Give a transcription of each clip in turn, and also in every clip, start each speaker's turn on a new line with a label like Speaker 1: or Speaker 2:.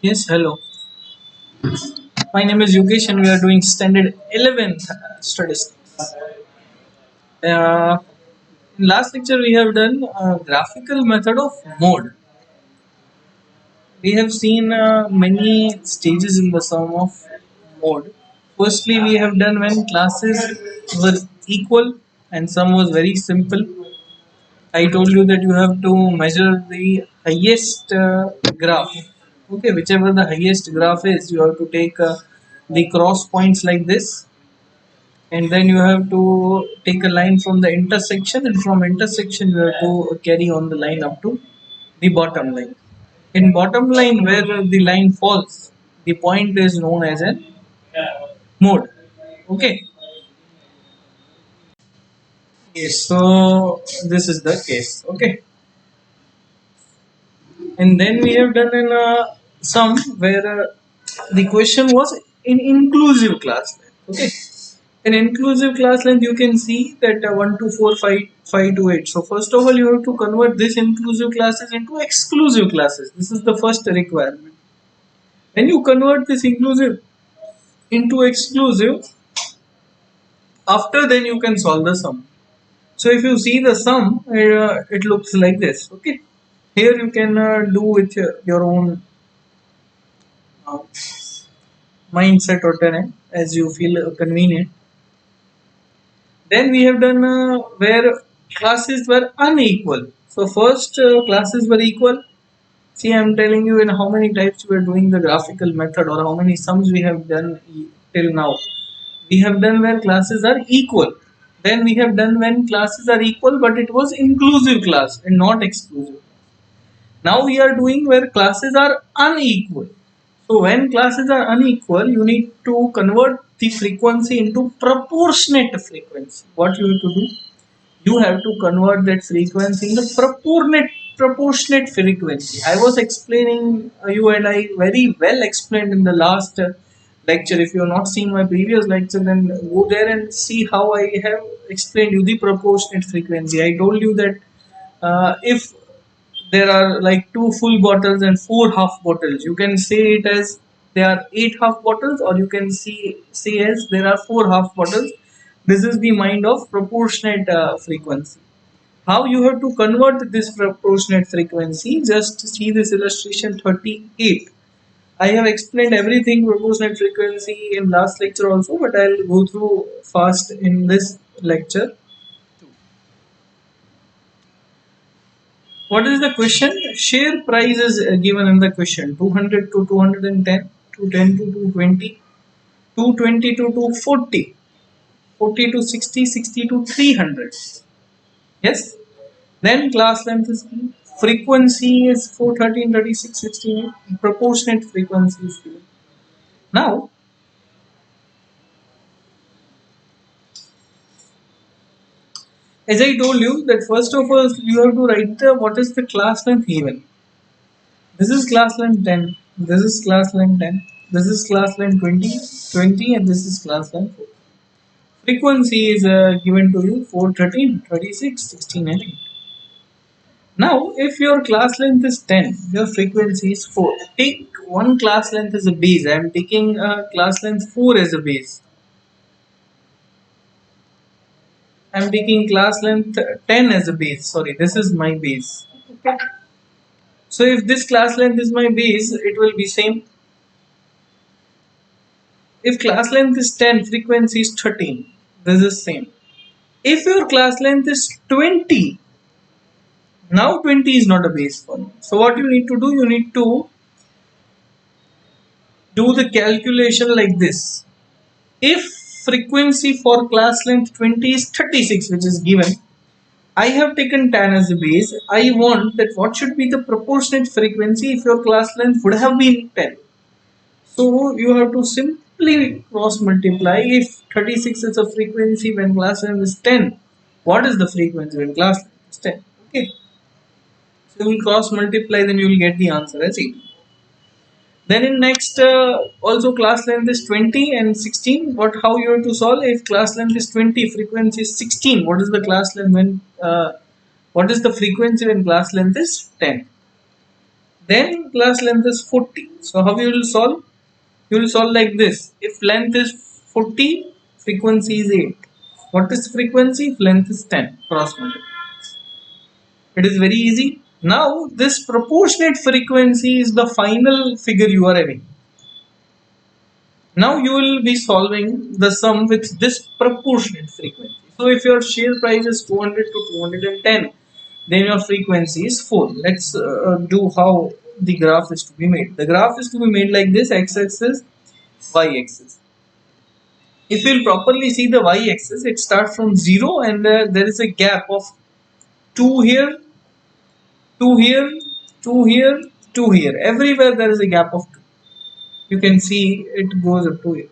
Speaker 1: Yes, hello. My name is Yogesh and we are doing standard 11th statistics. Uh, in last lecture we have done graphical method of mode. We have seen many stages in the sum of mode. Firstly, we have done when classes were equal and sum was very simple. I told you that you have to measure the highest graph. Okay, whichever the highest graph is, you have to take the cross points like this, and then you have to take a line from the intersection, and from intersection you have to carry on the line up to the bottom line. In bottom line, where the line falls, the point is known as a mode. Okay, yes. So this is the case. Okay, and then we have done in some where the question was in inclusive class length. Okay, in inclusive class length you can see that 1 2 4 5 5 to 8. So first of all you have to convert this inclusive classes into exclusive classes. This is the first requirement. When you convert this inclusive into exclusive, after then you can solve the sum. So if you see the sum, it looks like this. Okay, here you can do with your own uh, mindset or terrain as you feel convenient. Then we have done where classes were unequal. So first classes were equal. See, I'm telling you in how many types we are doing the graphical method or how many sums we have done till now. We have done where classes are equal. Then we have done when classes are equal but it was inclusive class and not exclusive. Now we are doing where classes are unequal. So when classes are unequal, you need to convert the frequency into proportionate frequency. What you have to do? You have to convert that frequency into proportionate frequency. I was explaining you and I very well explained in the last lecture. If you have not seen my previous lecture, then go there and see how I have explained you the proportionate frequency. I told you that if there are like two full bottles and four half bottles, you can say it as there are eight half bottles, or you can say as there are four half bottles. This is the mind of proportionate frequency. How you have to convert this proportionate frequency? Just see this illustration 38. I have explained everything proportionate frequency in last lecture also, but I'll go through fast in this lecture. What is the question? Share price is given in the question: 200 to 210, 210 to 220, 220 to 240, 40 to 60, 60 to 300. Yes. Then class length is given. Frequency is 413, 36, 16. Proportionate frequency is given. Now, as I told you that first of all you have to write the what is the class length given. This is class length 10. This is class length 10. This is class length 20, 20, and this is class length 4. Frequency is given to you 4, 13, 36, 16, and 8. Now, if your class length is 10, your frequency is 4. Take one class length as a base. I am taking class length 4 as a base. I am taking class length 10 as a base. Sorry, this is my base. Okay. So if this class length is my base, it will be same. If class length is 10, frequency is 13. This is same. If your class length is 20, now 20 is not a base for me. So what you need to do, you need to do the calculation like this. If frequency for class length 20 is 36, which is given, I have taken 10 as a base. I want that what should be the proportionate frequency if your class length would have been 10. So you have to simply cross multiply. If 36 is a frequency when class length is 10, what is the frequency when class length is 10? Okay. So you will cross multiply, then you will get the answer as 8. Then in next also class length is 20 and 16. What how you have to solve? If class length is 20, frequency is 16. What is the class length when what is the frequency when class length is 10? Then class length is 40. So how you will solve? You will solve like this. If length is 40, frequency is 8. What is frequency? If length is 10. Cross multiply. It is very easy. Now this proportionate frequency is the final figure you are having. Now you will be solving the sum with this proportionate frequency. So if your share price is 200 to 210, then your frequency is 4. Let's do how the graph is to be made. The graph is to be made like this: x-axis, y-axis. If you will properly see the y-axis, it starts from 0 and there is a gap of 2 here, 2 here, 2 here, 2 here. Everywhere there is a gap of 2. You can see it goes up to here.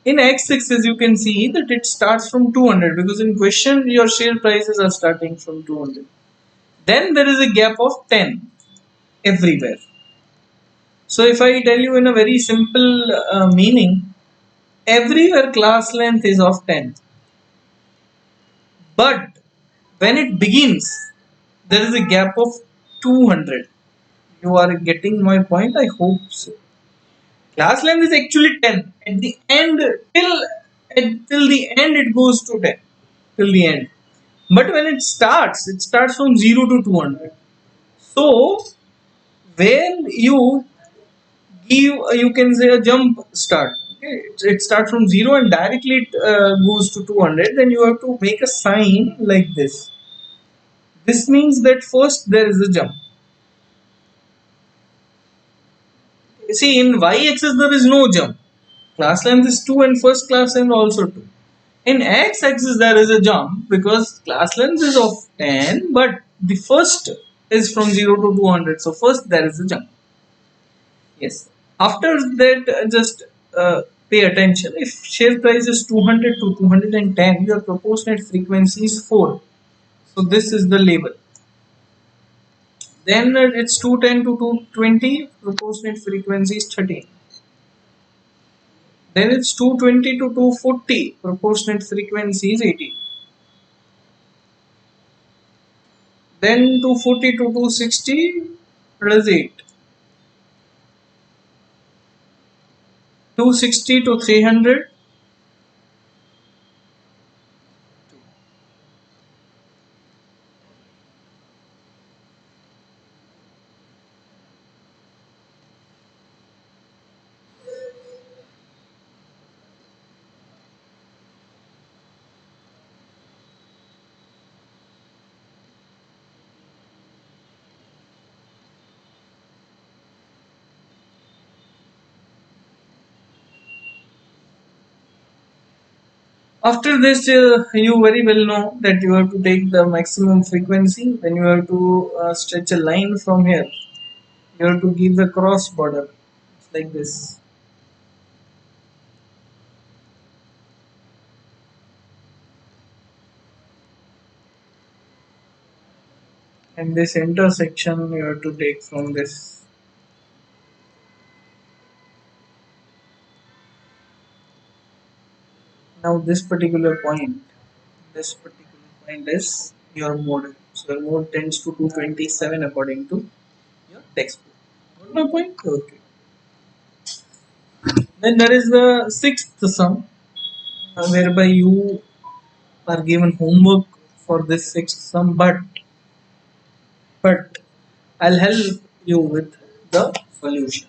Speaker 1: In x-axis, you can see that it starts from 200 because in question your share prices are starting from 200. Then there is a gap of 10 everywhere. So if I tell you in a very simple meaning, everywhere class length is of 10. But when it begins, there is a gap of 200. You are getting my point? I hope so. Class length is actually 10. At the end, till the end, it goes to 10. Till the end. But when it starts from 0 to 200. So, when you give, you can say a jump start. Okay, it starts from 0 and directly it goes to 200. Then you have to make a sign like this. This means that first there is a jump. See, in y-axis there is no jump. Class length is 2 and first class length also 2. In x-axis there is a jump because class length is of 10, but the first is from 0 to 200. So first there is a jump. Yes. After that, just pay attention. If share price is 200 to 210, your proportionate frequency is 4. So this is the label. Then it's 210 to 220, proportionate frequency is 13. Then it's 220 to 240, proportionate frequency is 18. Then 240 to 260, it is 8. 260 to 300. After this, you very well know that you have to take the maximum frequency. Then you have to stretch a line from here. You have to give the cross border. It's like this. And this intersection you have to take from this. Now this particular point is your mode. So your mode tends to 227 according to your textbook. Got my point? Okay. Then there is the sixth sum, whereby you are given homework for this sixth sum, but I'll help you with the solution.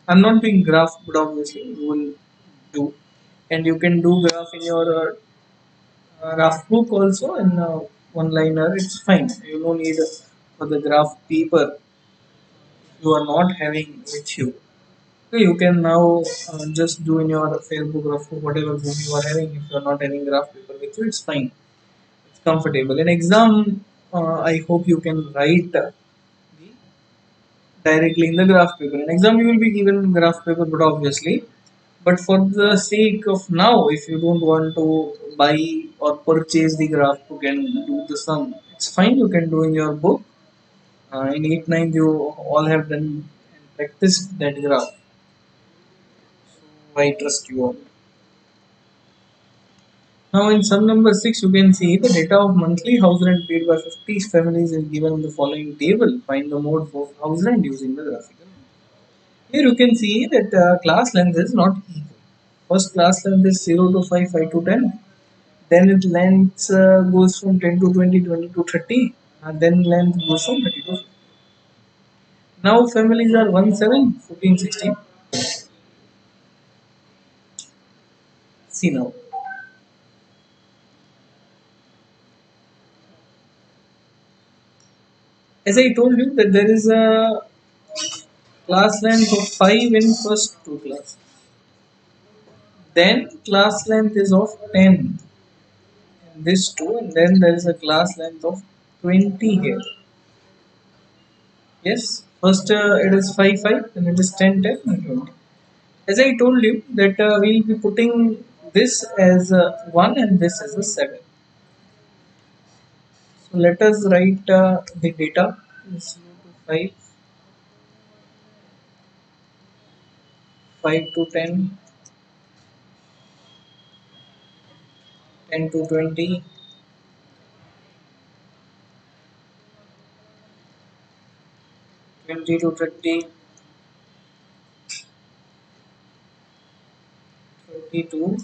Speaker 1: I'm not doing graph, but obviously you will do, and you can do graph in your rough book also in one liner. It's fine. You don't need for the graph paper you are not having with you. So you can now just do in your Facebook graph book whatever book you are having. If you are not having graph paper with you, it's fine. It's comfortable. In exam, I hope you can write directly in the graph paper. In exam, you will be given graph paper, but obviously, but for the sake of now, if you don't want to buy or purchase the graph book and do the sum, it's fine. You can do in your book. In 8 9, you all have done and practiced that graph. So I trust you all. Now in sum number 6 you can see the data of monthly house rent paid by 50 families is given in the following table. Find the mode for house rent using the graphical. Here you can see that class length is not equal. First class length is 0 to 5, 5 to 10. Then it length goes from 10 to 20, 20 to 30. And then length goes from 30 to 50. Now families are 1, 7, 14, 16. See now. As I told you that there is a class length of 5 in first two classes. Then class length is of 10 in this two, and then there is a class length of 20 here. Yes, first it is 5 5, then it is 10 10 and 20. As I told you that we'll be putting this as a 1 and this as a 7. So let us write the data. 0 to 5, 5 to 10, 10 to 20, 20 to 30, 30 to.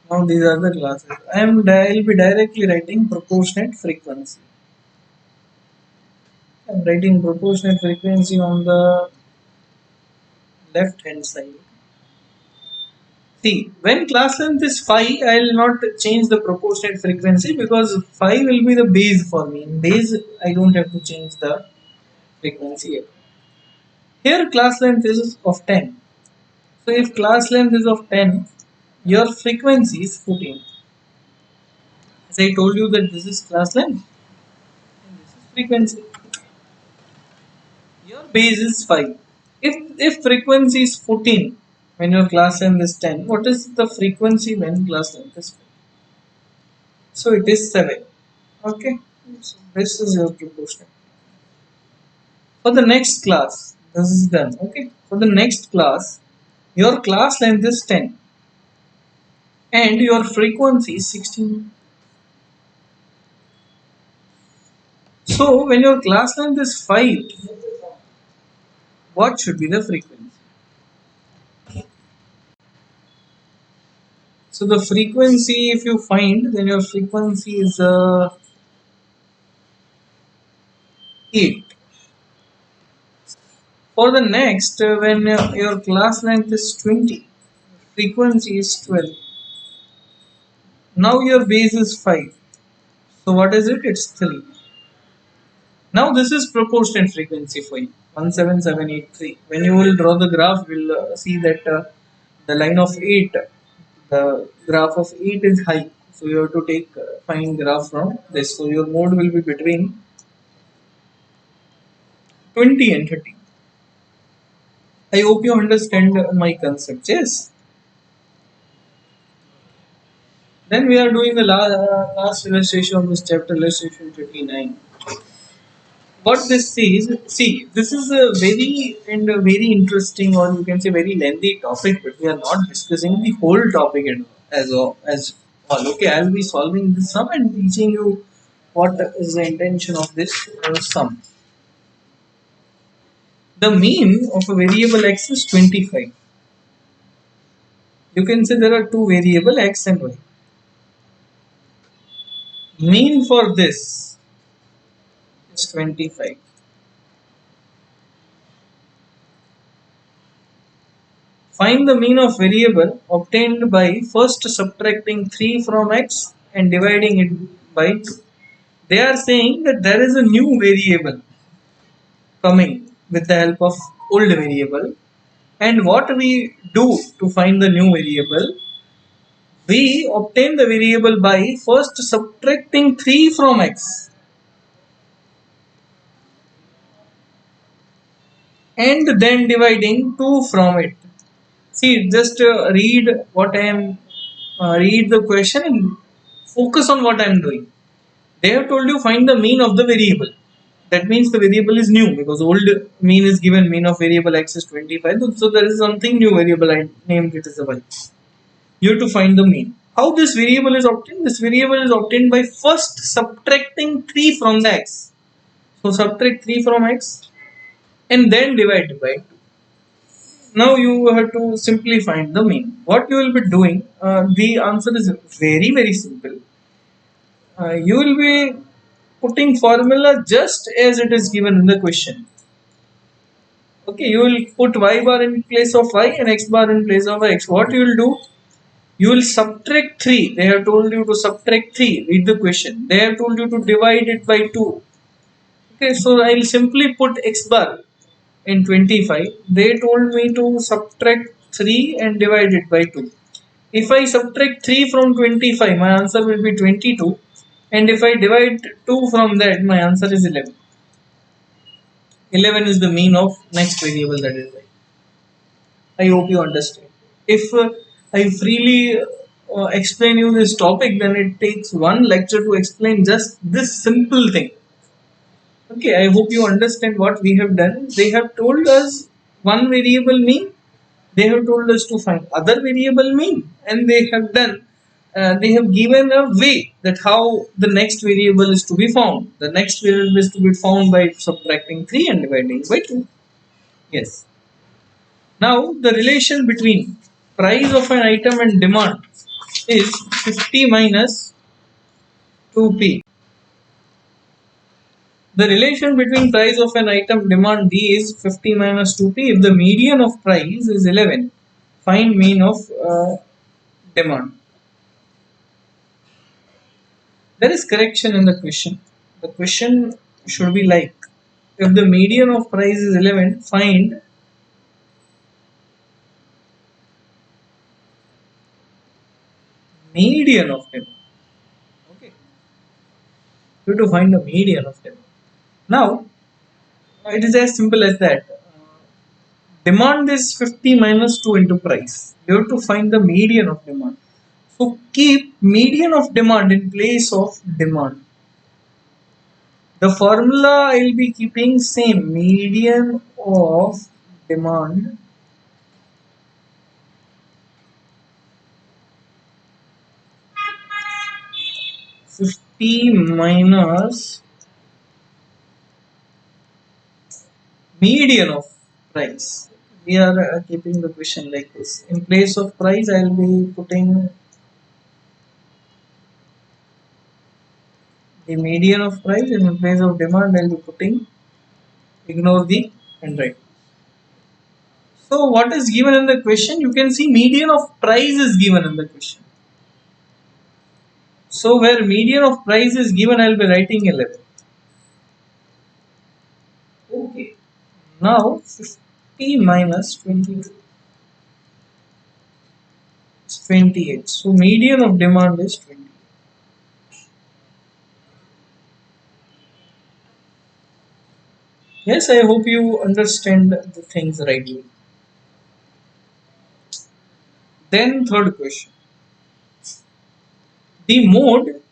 Speaker 1: Now these are the classes. I'll be directly writing proportionate frequency. I'm writing proportionate frequency on the left hand side. See, when class length is 5, I will not change the proportionate frequency because 5 will be the base for me. In base, I don't have to change the frequency yet. Here, class length is of 10. So, if class length is of 10, your frequency is 14. As I told you that this is class length and this is frequency. Your base is 5. If frequency is 14 when your class length is 10, what is the frequency when class length is 5? So it is 7. Okay, so this is your proportion. For the next class, this is done. Okay, for the next class, your class length is 10 and your frequency is 16. So when your class length is 5, what should be the frequency? So the frequency, if you find, then your frequency is 8. For the next, when your class length is 20, frequency is 12. Now your base is 5. So what is it? It's 3. Now this is proportionate frequency for you. 17783. When you will draw the graph, you will see that the line of 8, the graph of 8 is high. So you have to take find graph from this. So your mode will be between 20 and 30. I hope you understand my concept. Yes. Then we are doing the last illustration of this chapter, illustration 29. What this says, see, this is a very interesting, or you can say very lengthy topic, but we are not discussing the whole topic as all. Okay, I'll be solving this sum and teaching you what is the intention of this sum. The mean of a variable x is 25. You can say there are two variable x and y. Mean for this is 25. Find the mean of variable obtained by first subtracting 3 from x and dividing it by 2. They are saying that there is a new variable coming with the help of old variable, and what we do to find the new variable, we obtain the variable by first subtracting 3 from x and then dividing 2 from it. See, just read what I am read the question and focus on what I'm doing. They have told you find the mean of the variable. That means the variable is new because old mean is given, mean of variable x is 25. So there is something new variable, I named it as a y. You have to find the mean. How this variable is obtained? This variable is obtained by first subtracting 3 from the x. So subtract 3 from x and then divide by 2. Now you have to simply find the mean. What you will be doing, the answer is very simple. You will be putting formula just as it is given in the question. Okay, you will put y bar in place of y and x bar in place of x. What you will do? You will subtract 3. They have told you to subtract 3. Read the question. They have told you to divide it by 2. Okay, so I will simply put x bar in 25. They told me to subtract 3 and divide it by 2. If I subtract 3 from 25, my answer will be 22. And if I divide 2 from that, my answer is 11. 11 is the mean of next variable, that is y. I hope you understand. If I freely explain you this topic, then it takes one lecture to explain just this simple thing. Okay, I hope you understand what we have done. They have told us one variable mean. They have told us to find other variable mean, and they have done. They have given a way that how the next variable is to be found. The next variable is to be found by subtracting 3 and dividing by 2. Yes. Now the relation between price of an item and demand is 50 minus 2p. The relation between price of an item demand D is 50 minus 2p. If the median of price is 11, find mean of demand. There is correction in the question. The question should be like, if the median of price is 11, find median of demand. Okay, you have to find the median of demand. Now, it is as simple as that. Demand is 50 minus 2 into price. You have to find the median of demand. So keep median of demand in place of demand. The formula I will be keeping same, median of demand fifty minus median of price. We are keeping the question like this. In place of price, I will be putting the median of price, and in place of demand, I will be putting, ignore the handwriting. So what is given in the question? You can see median of price is given in the question. So where median of price is given, I will be writing 11. Okay. Now 50 minus 22 is 28. So median of demand is 20. Yes, I hope you understand the things rightly. Then third question. The mode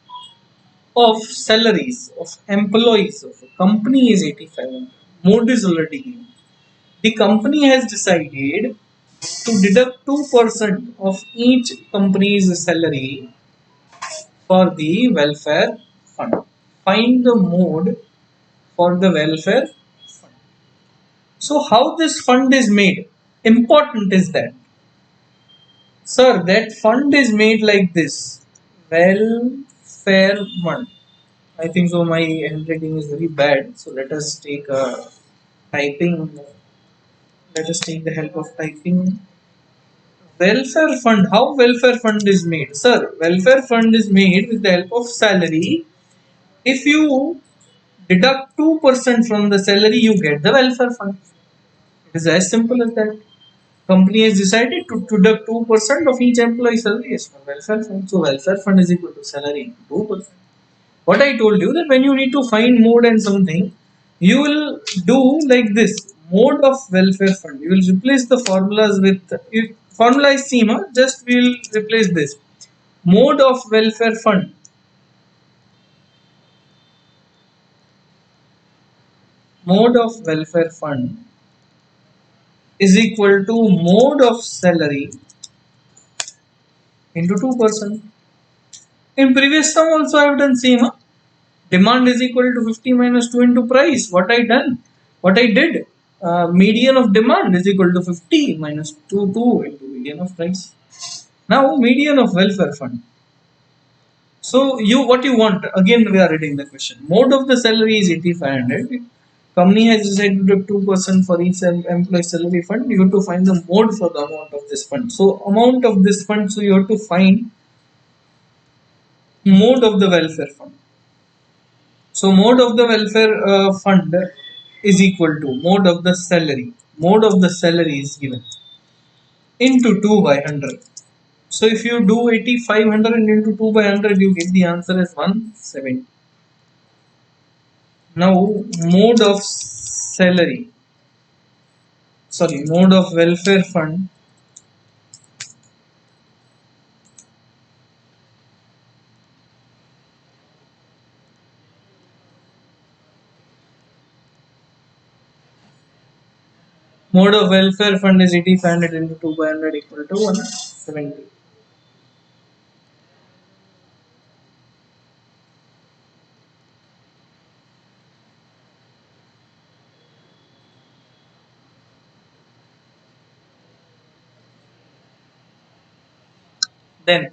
Speaker 1: of salaries of employees of a company is 85. Mode is already given. The company has decided to deduct 2% of each company's salary for the welfare fund. Find the mode for the welfare fund. So how this fund is made? Important is that, sir, that fund is made like this. Welfare fund. I think so. My handwriting is very bad. So let us take a typing. Let us take the help of typing. Welfare fund. How welfare fund is made, sir? Welfare fund is made with the help of salary. If you deduct 2% from the salary, you get the welfare fund. It is as simple as that. Company has decided to deduct 2% of each employee salary as for welfare fund. So welfare fund is equal to salary into 2%. What I told you, that when you need to find mode and something, you will do like this. Mode of welfare fund. You will replace the formulas with, if formula is same, just we will replace this. Mode of welfare fund. Mode of welfare fund is equal to mode of salary into 2%. In previous sum also I have done same. Huh? Demand is equal to 50 minus 2 into price. What I did, median of demand is equal to 50 minus 2 into median of price. Now median of welfare fund. So what you want? Again, we are reading the question. Mode of the salary is 8500. Company has decided 2% for each employee salary fund. You have to find the mode for the amount of this fund. So amount of this fund. So you have to find mode of the welfare fund. So mode of the welfare fund is equal to mode of the salary. Mode of the salary is given into 2 by 100. So if you do 8500 into 2 by 100, you get the answer as 170. Now mode of salary, sorry, mode of welfare fund mode of welfare fund is 8500 into 2 by 100 equal to 170. Then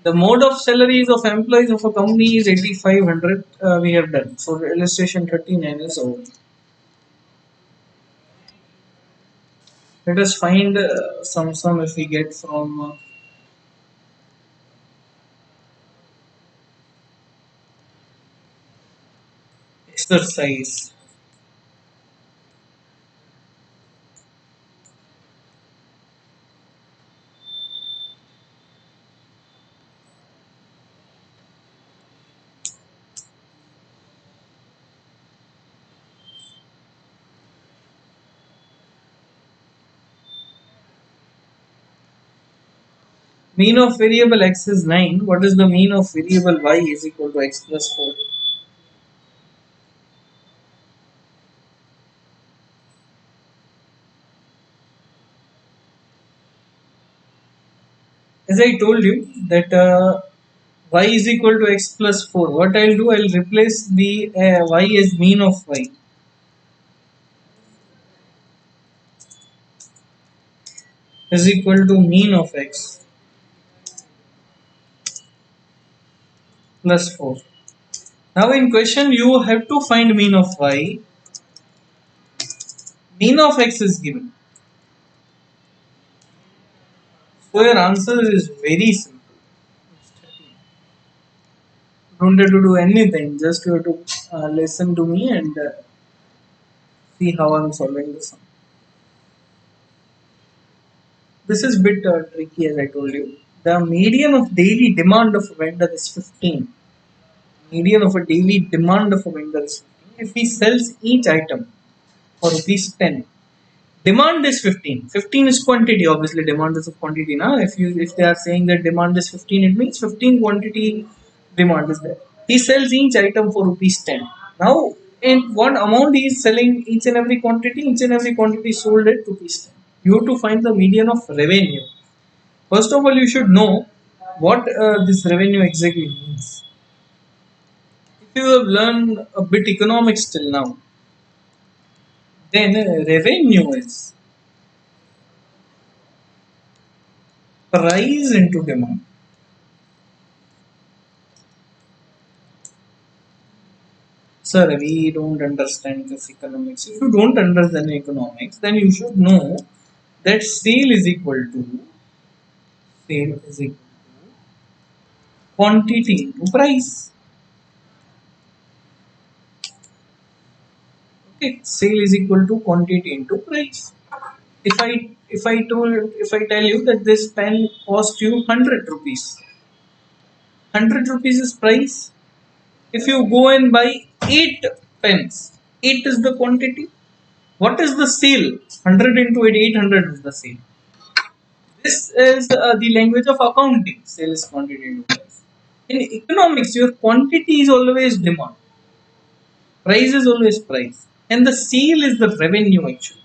Speaker 1: the mode of salaries of employees of a company is 8500. We have done. So illustration 39 is over. Let us find some sum if we get from exercise. Mean of variable x is 9. What is the mean of variable y is equal to x plus 4? As I told you that y is equal to x plus 4. What I'll do, I'll replace the y as mean of y is equal to mean of x plus 4. Now in question you have to find mean of y. Mean of x is given. So your answer is very simple. Don't have to do anything. Just you have to listen to me and see how I'm solving this. This is a bit tricky as I told you. The median of daily demand of a vendor is 15. Median of a daily demand of a vendor is 15. If he sells each item for rupees 10, demand is 15. 15 is quantity, obviously demand is a quantity. Now if they are saying that demand is 15, it means 15 quantity demand is there. He sells each item for rupees 10. Now in what amount he is selling each and every quantity sold at rupees 10. You have to find the median of revenue. First of all, you should know what this revenue exactly means. If you have learned a bit economics till now, then revenue is price into demand. Sir, we don't understand this economics. If you don't understand economics, then you should know that sale is equal to quantity into price. Okay, sale is equal to quantity into price. If I tell you that this pen cost you 100 rupees, 100 rupees is price. If you go and buy 8 pens, 8 is the quantity. What is the sale? 100 into 8, 800 is the sale. This is the language of accounting. Sales quantity into price. In economics, your quantity is always demand, price is always price, and the sale is the revenue actually.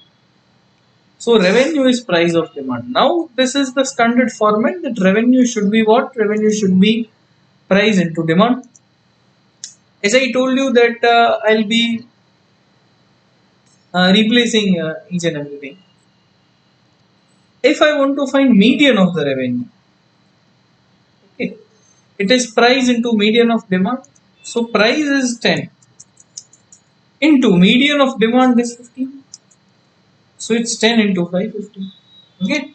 Speaker 1: So revenue is price of demand. Now this is the standard format that revenue should be what? Revenue should be price into demand. As I told you that I'll be replacing each and everything. If I want to find median of the revenue, okay, it is price into median of demand. So price is 10 into median of demand is 15. So it's 10 into 550. Okay.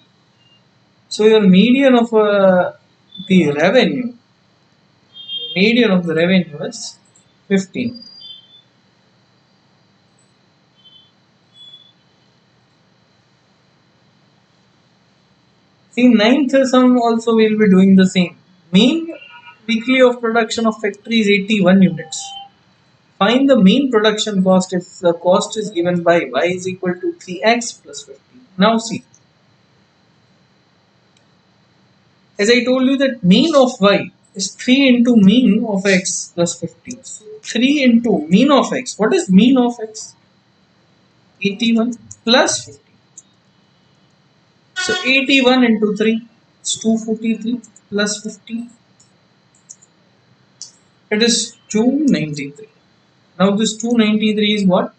Speaker 1: So your median of the revenue, median of the revenue is 15. See, ninth sum also will be doing the same. Mean weekly of production of factory is 81 units. Find the mean production cost if the cost is given by y is equal to 3x plus 50. Now see, as I told you that mean of y is 3 into mean of x plus 50. So 3 into mean of x. What is mean of x? 81 plus 50. So 81 into 3 is 243 plus 50. It is 293. Now this 293 is what?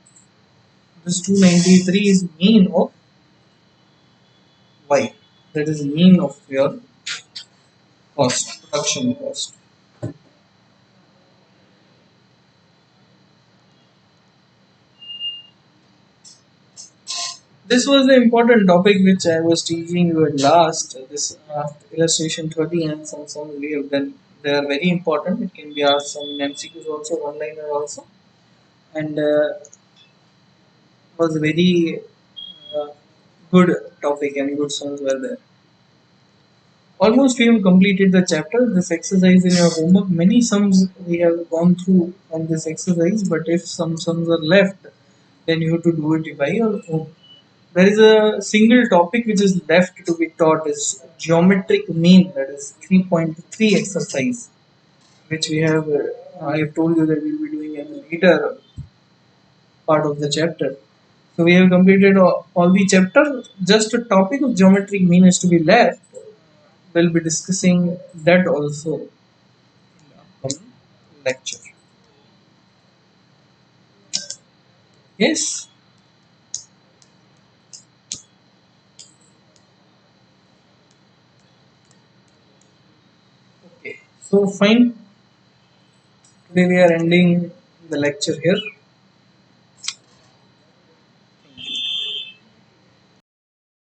Speaker 1: This 293 is mean of y. That is mean of your cost, production cost. This was the important topic which I was teaching you at last. This illustration 30 and some we have done. They are very important. It can be asked some in MCQs also, online also, and was very uh, good topic and good sums were there. Almost we have completed the chapter. This exercise in your homework, many sums we have gone through on this exercise, but if some sums are left, then you have to do it by your own. There is a single topic which is left to be taught is geometric mean, that is 3.3 exercise, which we have, I have told you that we will be doing in the later part of the chapter. So we have completed all the chapter. Just a topic of geometric mean is to be left. We'll be discussing that also in the upcoming lecture. Yes. Okay. So fine. Today we are ending the lecture here.